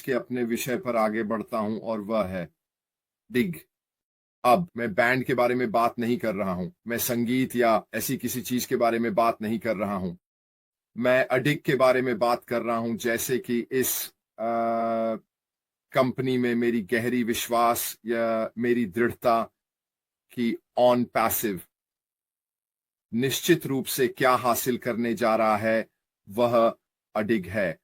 के अपने विषय पर आगे बढ़ता हूं और वह है डिग। अब मैं बैंड के बारे में बात नहीं कर रहा हूं, मैं संगीत या ऐसी किसी चीज के बारे में बात नहीं कर रहा हूं। मैं अडिग के बारे में बात कर रहा हूं, जैसे कि इस कंपनी में मेरी गहरी विश्वास या मेरी दृढ़ता की ऑन पैसिव निश्चित रूप से क्या हासिल करने जा रहा है वह अडिग है।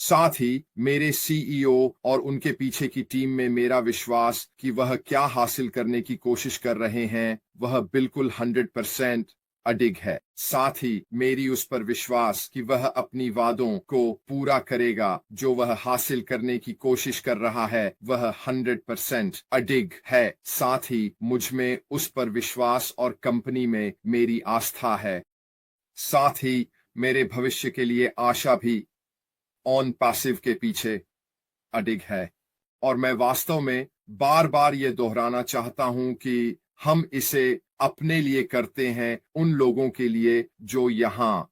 साथ ही मेरे सीईओ और उनके पीछे की टीम में मेरा विश्वास कि वह क्या हासिल करने की कोशिश कर रहे हैं वह बिल्कुल 100% अडिग है। साथ ही मेरी उस पर विश्वास कि वह अपनी वादों को पूरा करेगा जो वह हासिल करने की कोशिश कर रहा है वह 100% अडिग है। साथ ही मुझ में उस पर विश्वास और कंपनी में मेरी आस्था है। साथ ही मेरे भविष्य के लिए आशा भी ऑन पैसिव के पीछे अडिग है। और मैं वास्तव में बार बार ये दोहराना चाहता हूं कि हम इसे अपने लिए करते हैं, उन लोगों के लिए जो यहां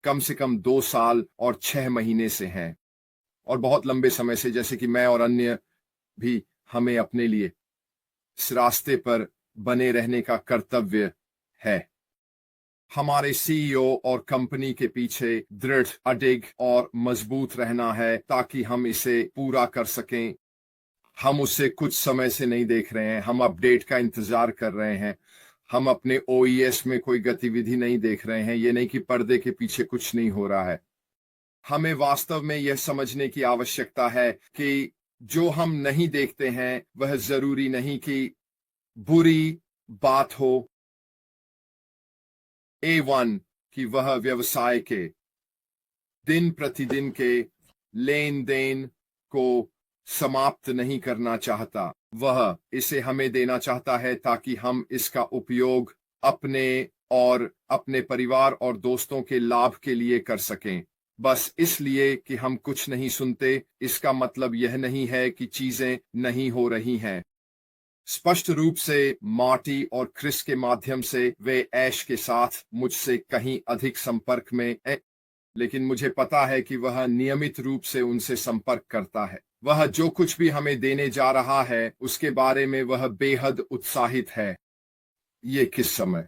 कम से कम 2 साल और 6 महीने से हैं और बहुत लंबे समय से, जैसे कि मैं और अन्य भी। हमें अपने लिए इस रास्ते पर बने रहने का कर्तव्य है। हमारे सीईओ और कंपनी के पीछे दृढ़, अडिग और मजबूत रहना है ताकि हम इसे पूरा कर सकें। हम उसे कुछ समय से नहीं देख रहे हैं, हम अपडेट का इंतजार कर रहे हैं। हम अपने ओईएस में कोई गतिविधि नहीं देख रहे हैं। ये नहीं कि पर्दे के पीछे कुछ नहीं हो रहा है। हमें वास्तव में यह समझने की आवश्यकता है कि जो हम नहीं देखते हैं वह जरूरी नहीं कि बुरी बात हो। A1 कि वह व्यवसाय के दिन प्रतिदिन के लेन देन को समाप्त नहीं करना चाहता। वह इसे हमें देना चाहता है ताकि हम इसका उपयोग अपने और अपने परिवार और दोस्तों के लाभ के लिए कर सकें। बस इसलिए कि हम कुछ नहीं सुनते, इसका मतलब यह नहीं है कि चीजें नहीं हो रही हैं। स्पष्ट रूप से मार्टी और क्रिस के माध्यम से वे ऐश के साथ मुझसे कहीं अधिक संपर्क में है, लेकिन मुझे पता है कि वह नियमित रूप से उनसे संपर्क करता है। वह जो कुछ भी हमें देने जा रहा है उसके बारे में वह बेहद उत्साहित है। ये किस समय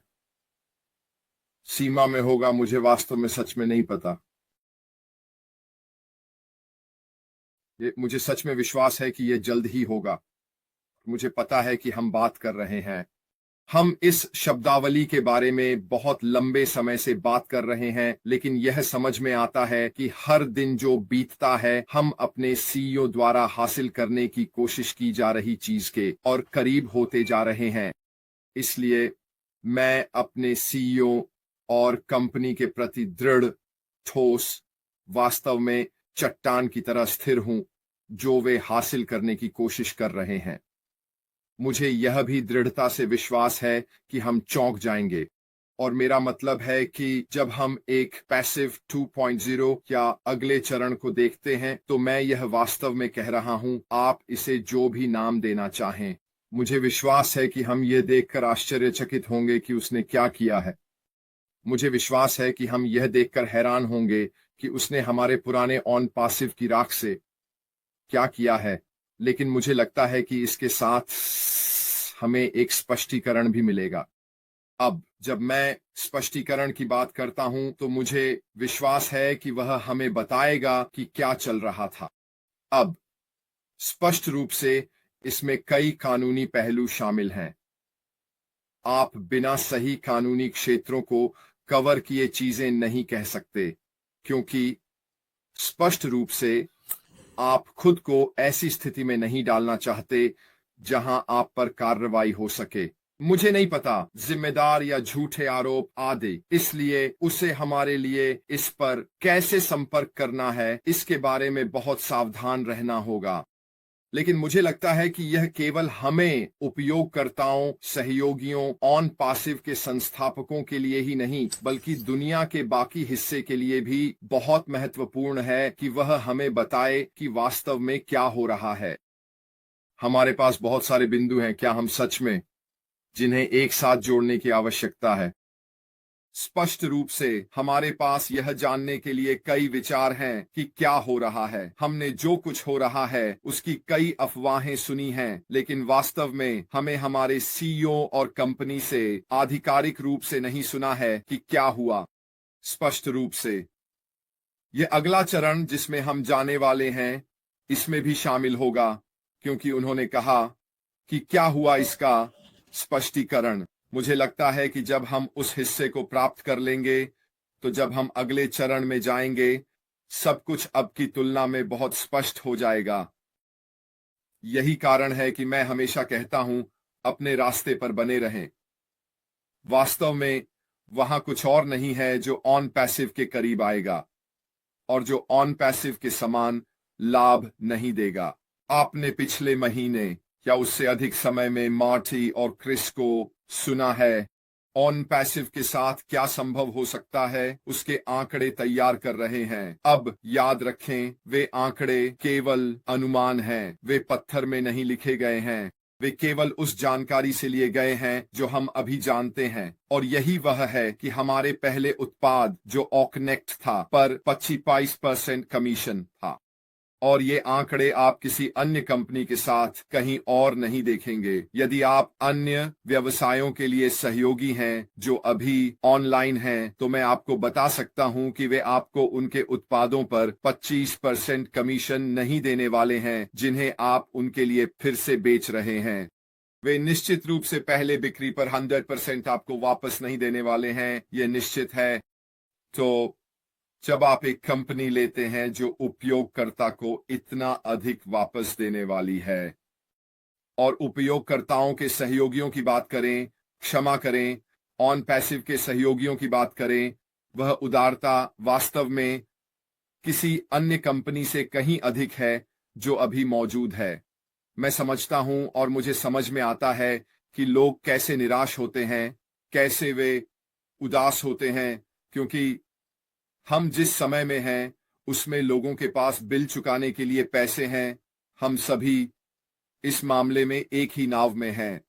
सीमा में होगा मुझे वास्तव में सच में नहीं पता। मुझे सच में विश्वास है कि यह जल्द ही होगा। मुझे पता है कि हम बात कर रहे हैं। हम इस शब्दावली के बारे में बहुत लंबे समय से बात कर रहे हैं, लेकिन यह समझ में आता है कि हर दिन जो बीतता है हम अपने सीईओ द्वारा हासिल करने की कोशिश की जा रही चीज के और करीब होते जा रहे हैं। इसलिए मैं अपने सीईओ और कंपनी के प्रति दृढ़, ठोस, वास्तव में चट्टान की तरह स्थिर हूं जो वे हासिल करने की कोशिश कर रहे हैं। मुझे यह भी दृढ़ता से विश्वास है कि हम चौंक जाएंगे, और मेरा मतलब है कि जब हम एक पैसिव 2.0 या अगले चरण को देखते हैं तो मैं यह वास्तव में कह रहा हूं, आप इसे जो भी नाम देना चाहें। मुझे विश्वास है कि हम यह देखकर आश्चर्यचकित होंगे कि उसने क्या किया है। मुझे विश्वास है कि हम यह देखकर हैरान होंगे कि उसने हमारे पुराने ऑन पासिव की राख से क्या किया है। लेकिन मुझे लगता है कि इसके साथ हमें एक स्पष्टीकरण भी मिलेगा। अब जब मैं स्पष्टीकरण की बात करता हूं तो मुझे विश्वास है कि वह हमें बताएगा कि क्या चल रहा था। अब स्पष्ट रूप से इसमें कई कानूनी पहलू शामिल हैं। आप बिना सही कानूनी क्षेत्रों को कवर किए चीजें नहीं कह सकते, क्योंकि स्पष्ट रूप से आप खुद को ऐसी स्थिति में नहीं डालना चाहते जहां आप पर कार्रवाई हो सके। मुझे नहीं पता जिम्मेदार या झूठे आरोप आदि, इसलिए उसे हमारे लिए इस पर कैसे संपर्क करना है इसके बारे में बहुत सावधान रहना होगा। लेकिन मुझे लगता है कि यह केवल हमें उपयोगकर्ताओं, सहयोगियों, ऑन पासिव के संस्थापकों के लिए ही नहीं बल्कि दुनिया के बाकी हिस्से के लिए भी बहुत महत्वपूर्ण है कि वह हमें बताए कि वास्तव में क्या हो रहा है। हमारे पास बहुत सारे बिंदु हैं, क्या हम सच में जिन्हें एक साथ जोड़ने की आवश्यकता है। स्पष्ट रूप से हमारे पास यह जानने के लिए कई विचार हैं कि क्या हो रहा है। हमने जो कुछ हो रहा है उसकी कई अफवाहें सुनी हैं, लेकिन वास्तव में हमें हमारे सीईओ और कंपनी से आधिकारिक रूप से नहीं सुना है कि क्या हुआ। स्पष्ट रूप से यह अगला चरण जिसमें हम जाने वाले हैं इसमें भी शामिल होगा, क्योंकि उन्होंने कहा कि क्या हुआ इसका स्पष्टीकरण। मुझे लगता है कि जब हम उस हिस्से को प्राप्त कर लेंगे तो जब हम अगले चरण में जाएंगे सब कुछ अब की तुलना में बहुत स्पष्ट हो जाएगा। यही कारण है कि मैं हमेशा कहता हूं अपने रास्ते पर बने रहें। वास्तव में वहां कुछ और नहीं है जो ऑन पैसिव के करीब आएगा और जो ऑन पैसिव के समान लाभ नहीं देगा। आपने पिछले महीने या उससे अधिक समय में मार्टी और क्रिस को सुना है। ऑन पैसिव के साथ क्या संभव हो सकता है उसके आंकड़े तैयार कर रहे हैं। अब याद रखें, वे आंकड़े केवल अनुमान हैं, वे पत्थर में नहीं लिखे गए हैं, वे केवल उस जानकारी से लिए गए हैं जो हम अभी जानते हैं। और यही वह है कि हमारे पहले उत्पाद जो ऑकनेक्ट था पर 25% कमीशन था, और ये आंकड़े आप किसी अन्य कंपनी के साथ कहीं और नहीं देखेंगे। यदि आप अन्य व्यवसायों के लिए सहयोगी हैं जो अभी ऑनलाइन हैं, तो मैं आपको बता सकता हूं कि वे आपको उनके उत्पादों पर 25% कमीशन नहीं देने वाले हैं जिन्हें आप उनके लिए फिर से बेच रहे हैं। वे निश्चित रूप से पहले बिक्री पर 100% आपको वापस नहीं देने वाले हैं, यह निश्चित है। तो जब आप एक कंपनी लेते हैं जो उपयोगकर्ता को इतना अधिक वापस देने वाली है, और उपयोगकर्ताओं के सहयोगियों की बात करें, क्षमा करें, ऑन पैसिव के सहयोगियों की बात करें, वह उदारता वास्तव में किसी अन्य कंपनी से कहीं अधिक है जो अभी मौजूद है। मैं समझता हूं और मुझे समझ में आता है कि लोग कैसे निराश होते हैं, कैसे वे उदास होते हैं, क्योंकि हम जिस समय में हैं उसमें लोगों के पास बिल चुकाने के लिए पैसे हैं। हम सभी इस मामले में एक ही नाव में हैं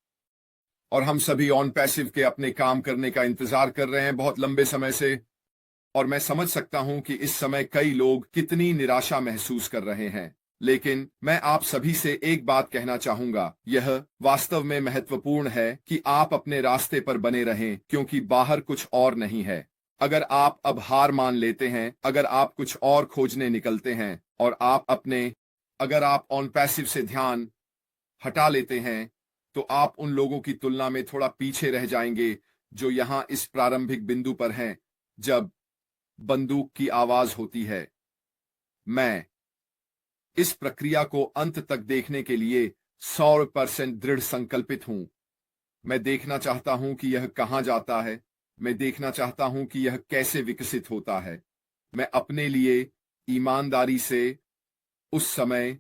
और हम सभी ऑन पैसिव के अपने काम करने का इंतजार कर रहे हैं बहुत लंबे समय से। और मैं समझ सकता हूं कि इस समय कई लोग कितनी निराशा महसूस कर रहे हैं, लेकिन मैं आप सभी से एक बात कहना चाहूंगा, यह वास्तव में महत्वपूर्ण है कि आप अपने रास्ते पर बने रहें, क्योंकि बाहर कुछ और नहीं है। अगर आप अब हार मान लेते हैं, अगर आप कुछ और खोजने निकलते हैं और अगर आप ऑन पैसिव से ध्यान हटा लेते हैं, तो आप उन लोगों की तुलना में थोड़ा पीछे रह जाएंगे जो यहां इस प्रारंभिक बिंदु पर हैं जब बंदूक की आवाज होती है। मैं इस प्रक्रिया को अंत तक देखने के लिए 100% दृढ़ संकल्पित हूं। मैं देखना चाहता हूं कि यह कहां जाता है। मैं देखना चाहता हूं कि यह कैसे विकसित होता है। मैं अपने लिए ईमानदारी से उस समय,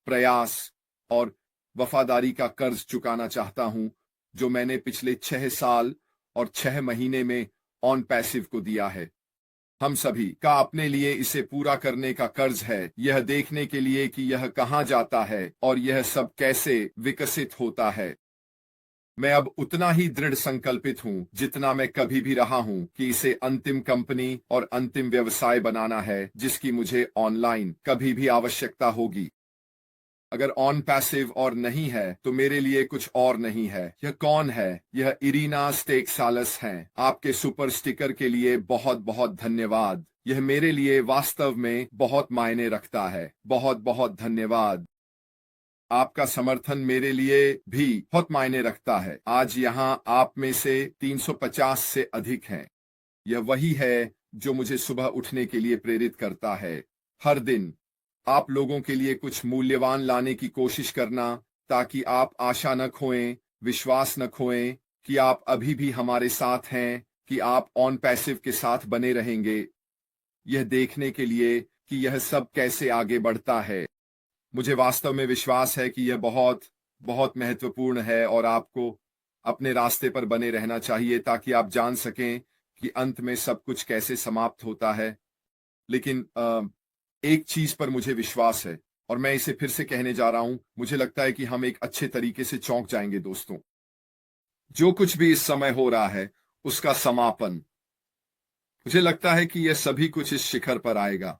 प्रयास और वफादारी का कर्ज चुकाना चाहता हूं जो मैंने पिछले 6 साल और 6 महीने में ऑन पैसिव को दिया है। हम सभी का अपने लिए इसे पूरा करने का कर्ज है, यह देखने के लिए कि यह कहां जाता है और यह सब कैसे विकसित होता है। मैं अब उतना ही दृढ़ संकल्पित हूं जितना मैं कभी भी रहा हूं कि इसे अंतिम कंपनी और अंतिम व्यवसाय बनाना है जिसकी मुझे ऑनलाइन कभी भी आवश्यकता होगी। अगर ऑन पैसिव और नहीं है तो मेरे लिए कुछ और नहीं है। यह कौन है? यह इरीना स्टेक्सालस हैं। आपके सुपर स्टिकर के लिए बहुत बहुत धन्यवाद। यह मेरे लिए वास्तव में बहुत मायने रखता है। बहुत बहुत धन्यवाद। आपका समर्थन मेरे लिए भी बहुत मायने रखता है। आज यहां आप में से 350 से अधिक हैं। यह वही है जो मुझे सुबह उठने के लिए प्रेरित करता है। हर दिन आप लोगों के लिए कुछ मूल्यवान लाने की कोशिश करना, ताकि आप आशा न खोएं, विश्वास न खोएं कि आप अभी भी हमारे साथ हैं, कि आप ऑन पैसिव के साथ बने रहेंगे। यह देखने के लिए कि यह सब कैसे आगे बढ़ता है। मुझे वास्तव में विश्वास है कि यह बहुत बहुत महत्वपूर्ण है और आपको अपने रास्ते पर बने रहना चाहिए ताकि आप जान सकें कि अंत में सब कुछ कैसे समाप्त होता है। लेकिन एक चीज पर मुझे विश्वास है और मैं इसे फिर से कहने जा रहा हूं, मुझे लगता है कि हम एक अच्छे तरीके से चौंक जाएंगे दोस्तों। जो कुछ भी इस समय हो रहा है उसका समापन मुझे लगता है कि यह सभी कुछ इस शिखर पर आएगा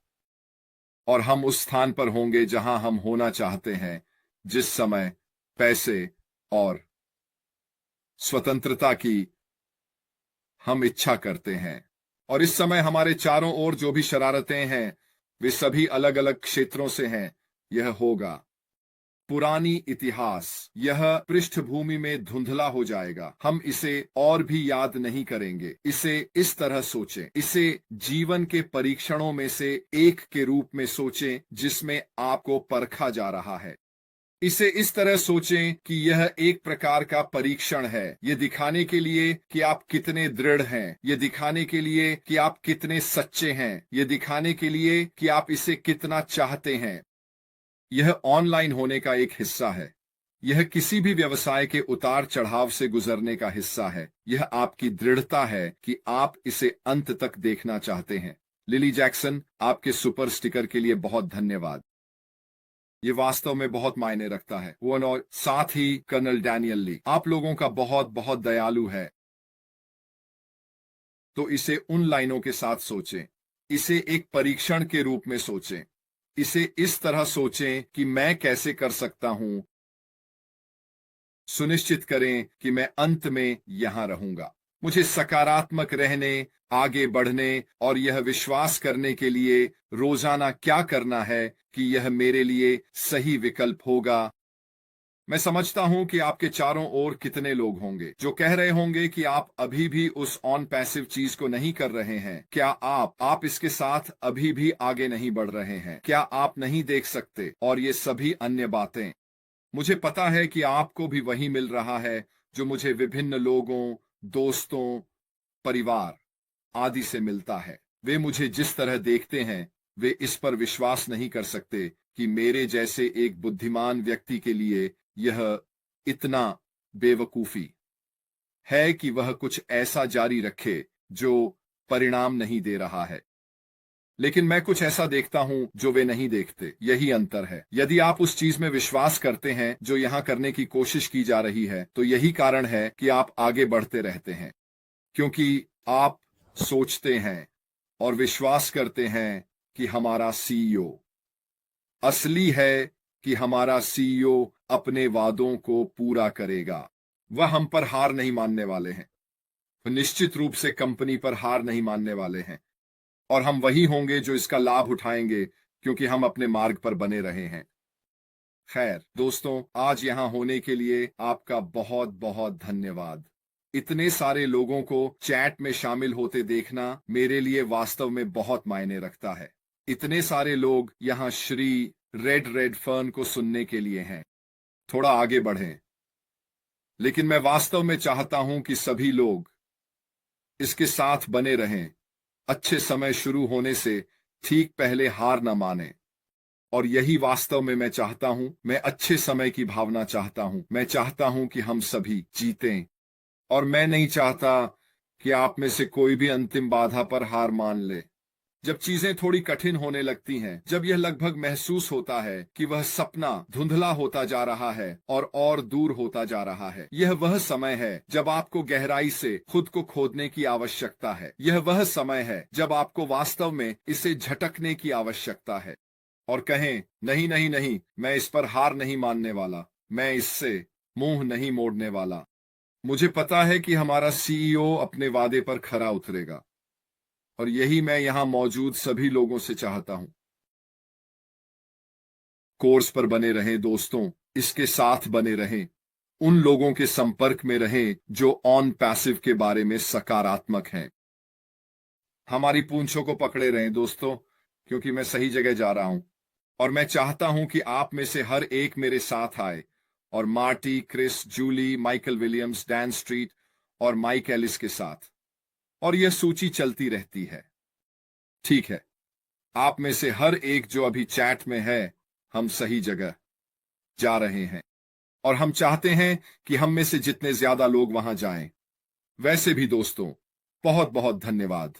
और हम उस स्थान पर होंगे जहां हम होना चाहते हैं, जिस समय पैसे और स्वतंत्रता की हम इच्छा करते हैं। और इस समय हमारे चारों ओर जो भी शरारतें हैं, वे सभी अलग अलग क्षेत्रों से हैं। यह होगा पुरानी इतिहास, यह पृष्ठभूमि में धुंधला हो जाएगा। हम इसे और भी याद नहीं करेंगे। इसे इस तरह सोचें, इसे जीवन के परीक्षणों में से एक के रूप में सोचें जिसमें आपको परखा जा रहा है। इसे इस तरह सोचें कि यह एक प्रकार का परीक्षण है, ये दिखाने के लिए कि आप कितने दृढ़ हैं, ये दिखाने के लिए कि आप कितने सच्चे हैं, ये दिखाने के लिए कि आप इसे कितना चाहते हैं। यह ऑनलाइन होने का एक हिस्सा है। यह किसी भी व्यवसाय के उतार चढ़ाव से गुजरने का हिस्सा है। यह आपकी दृढ़ता है कि आप इसे अंत तक देखना चाहते हैं। लिली जैक्सन, आपके सुपर स्टिकर के लिए बहुत धन्यवाद। ये वास्तव में बहुत मायने रखता है। वो और साथ ही कर्नल डैनियल ली, आप लोगों का बहुत बहुत दयालु है। तो इसे उन लाइनों के साथ सोचें, इसे एक परीक्षण के रूप में सोचें, इसे इस तरह सोचें कि मैं कैसे कर सकता हूं, सुनिश्चित करें कि मैं अंत में यहां रहूंगा। मुझे सकारात्मक रहने, आगे बढ़ने और यह विश्वास करने के लिए रोजाना क्या करना है कि यह मेरे लिए सही विकल्प होगा। मैं समझता हूं कि आपके चारों ओर कितने लोग होंगे जो कह रहे होंगे कि आप अभी भी उस ऑन पैसिव चीज को नहीं कर रहे हैं। क्या आप इसके साथ अभी भी आगे नहीं बढ़ रहे हैं? क्या आप नहीं देख सकते? और ये सभी अन्य बातें, मुझे पता है कि आपको भी वही मिल रहा है जो मुझे विभिन्न लोगों, दोस्तों, परिवार आदि से मिलता है। वे मुझे जिस तरह देखते हैं, वे इस पर विश्वास नहीं कर सकते कि मेरे जैसे एक बुद्धिमान व्यक्ति के लिए यह इतना बेवकूफी है कि वह कुछ ऐसा जारी रखे जो परिणाम नहीं दे रहा है। लेकिन मैं कुछ ऐसा देखता हूं जो वे नहीं देखते। यही अंतर है। यदि आप उस चीज में विश्वास करते हैं जो यहां करने की कोशिश की जा रही है, तो यही कारण है कि आप आगे बढ़ते रहते हैं, क्योंकि आप सोचते हैं और विश्वास करते हैं कि हमारा सीईओ असली है, कि हमारा सीईओ अपने वादों को पूरा करेगा। वह हम पर हार नहीं मानने वाले हैं, निश्चित रूप से कंपनी पर हार नहीं मानने वाले हैं, और हम वही होंगे जो इसका लाभ उठाएंगे क्योंकि हम अपने मार्ग पर बने रहे हैं। खैर दोस्तों, आज यहां होने के लिए आपका बहुत बहुत धन्यवाद। इतने सारे लोगों को चैट में शामिल होते देखना मेरे लिए वास्तव में बहुत मायने रखता है। इतने सारे लोग यहां श्री रेड फर्न को सुनने के लिए हैं। थोड़ा आगे बढ़ें। लेकिन मैं वास्तव में चाहता हूं कि सभी लोग इसके साथ बने रहें। अच्छे समय शुरू होने से ठीक पहले हार न माने। और यही वास्तव में मैं चाहता हूं। मैं अच्छे समय की भावना चाहता हूं। मैं चाहता हूं कि हम सभी जीतें। और मैं नहीं चाहता कि आप में से कोई भी अंतिम बाधा पर हार मान ले। जब चीजें थोड़ी कठिन होने लगती हैं, जब यह लगभग महसूस होता है कि वह सपना धुंधला होता जा रहा है और दूर होता जा रहा है, यह वह समय है जब आपको गहराई से खुद को खोदने की आवश्यकता है। यह वह समय है जब आपको वास्तव में इसे झटकने की आवश्यकता है और कहें, नहीं नहीं नहीं, मैं इस पर हार नहीं मानने वाला, मैं इससे मुंह नहीं मोड़ने वाला। मुझे पता है कि हमारा सीईओ अपने वादे पर खरा उतरेगा, और यही मैं यहां मौजूद सभी लोगों से चाहता हूं। कोर्स पर बने रहें दोस्तों, इसके साथ बने रहें, उन लोगों के संपर्क में रहें जो ऑन पैसिव के बारे में सकारात्मक हैं। हमारी पूंछों को पकड़े रहें दोस्तों, क्योंकि मैं सही जगह जा रहा हूं। और मैं चाहता हूं कि आप में से हर एक मेरे साथ आए और Marty, Chris, Julie, Michael Williams, Dan Street और माइक एलिस के साथ। और यह सूची चलती रहती है। ठीक है, आप में से हर एक जो अभी चैट में है, हम सही जगह जा रहे हैं और हम चाहते हैं कि हम में से जितने ज्यादा लोग वहां जाएं। वैसे भी दोस्तों, बहुत बहुत धन्यवाद।